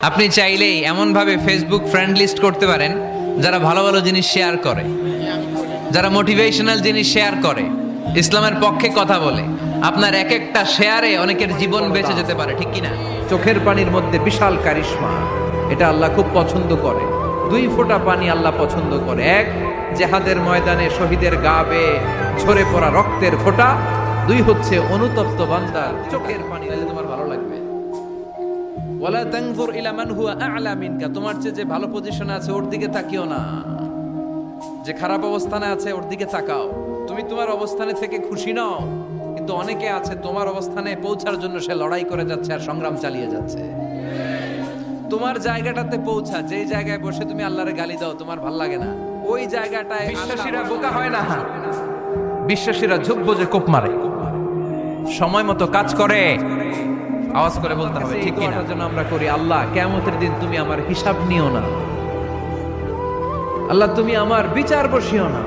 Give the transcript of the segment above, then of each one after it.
আপনি চাইলেই এমনভাবে ফেসবুক ফ্রেন্ড লিস্ট করতে পারেন যারা ভালো ভালো জিনিস শেয়ার করে, যারা মোটিভেশনাল জিনিস শেয়ার করে, ইসলামের পক্ষে কথা বলে। আপনার এক একটা শেয়ারে অনেকের জীবন বেঁচে যেতে পারে, ঠিক কিনা? চোখের পানির মধ্যে বিশাল কারিশমা, এটা আল্লাহ খুব পছন্দ করে। 2 ফোঁটা পানি আল্লাহ পছন্দ করে। এক, জেহাদের ময়দানে শহীদের গা বেয়ে ঝরে পড়া রক্তের ফোঁটা। 2 হচ্ছে অনুতপ্ত বান্দার চোখের পানি। তাহলে তোমার ভালো লাগবে। ওয়ালা তানজুর ইলা মান হুয়া আ'লা মিনকা, তোমার চেয়ে যে ভালো পজিশনে আছে ওর দিকে তাকিও না, যে খারাপ অবস্থানে আছে ওর দিকে তাকাও। তুমি তোমার অবস্থানে থেকে খুশি নও, কিন্তু অনেকে আছে তোমার অবস্থানে পৌঁছার জন্য সে লড়াই করে যাচ্ছে আর সংগ্রাম চালিয়ে যাচ্ছে। তোমার জায়গাটাতে পৌঁছা, যেই জায়গায় বসে তুমি আল্লাহরে গালি দাও তোমার ভাল লাগে না, ওই জায়গাটায় বিশ্বাসীরা বোকা হয় না, বিশ্বাসীরা ঝুঁক বোঝে কোপ মারে, সময় মতো কাজ করে। আওয়াজ করে বলতে হবে, ঠিক কিনা? যেন আমরা করি, আল্লাহ কিয়ামতের দিন তুমি আমার হিসাব নিও না, আল্লাহ তুমি আমার বিচার বসিও না,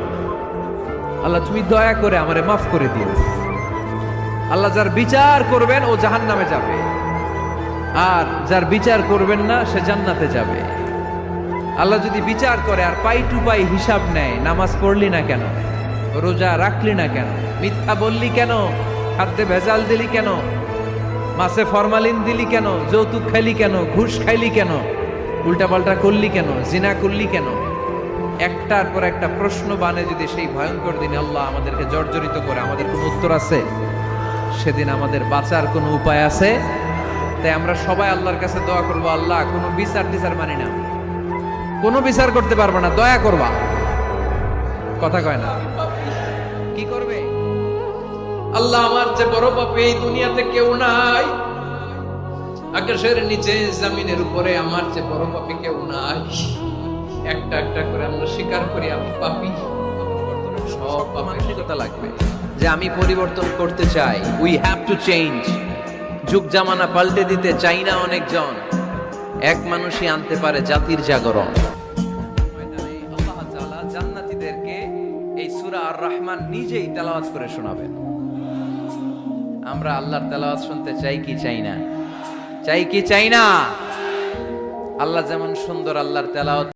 আল্লাহ তুমি দয়া করে আমারে মাফ করে দিও। আল্লাহ যার বিচার করবেন ও জাহান্নামে যাবে, আর যার বিচার করবেন না সে জান্নাতে যাবে। আল্লাহ যদি বিচার করে আর পাই টু পাই হিসাব নেয়, নামাজ পড়লি না কেন, রোজা রাখলি না কেন, মিথ্যা বললি কেন, খাদ্যে ভেজাল দিলি কেন, মাছে ফরমালিন দিলি কেন, যৌতুক খাইলি কেন, ঘুষ খাইলি কেন, উল্টাপাল্টা করলি কেন, জিনা করলি কেন, একটার পর একটা প্রশ্ন বানে যদি সেই ভয়ঙ্কর দিনে আল্লাহ আমাদেরকে জর্জরিত করে, আমাদের কোনো উত্তর আছে? সেদিন আমাদের বাঁচার কোনো উপায় আছে? তাই আমরা সবাই আল্লাহর কাছে দোয়া করবো, আল্লাহ কোনো বিচার টিচার মানি না, কোনো বিচার করতে পারবো না, দয়া করবা। কথা কয় না? কি করবে? আল্লাহ আমার যে বড় পাপী এই দুনিয়াতে কেউ নাই, আকাশের নিচে জমিনের উপরে আমার যে বড় পাপী কেউ নাই। একটা একটা করে আমরা স্বীকার করি আমি পাপী। সব মানসিকতা লাগবে যে আমি পরিবর্তন করতে চাই। We have to change. যুগ জামানা পাল্টে দিতে চাই না অনেকজন, এক মানুষই আনতে পারে জাতির জাগরণ। আল্লাহ তাআলা জান্নাতীদেরকে এই সূরা আর রহমান নিজেই তেলাওয়াত করে শোনাবেন। আমরা আল্লাহর তেলাওয়াত শুনতে চাই কি চাই না? চাই কি চাই না? আল্লাহ যেমন সুন্দর আল্লাহর তেলাওয়াত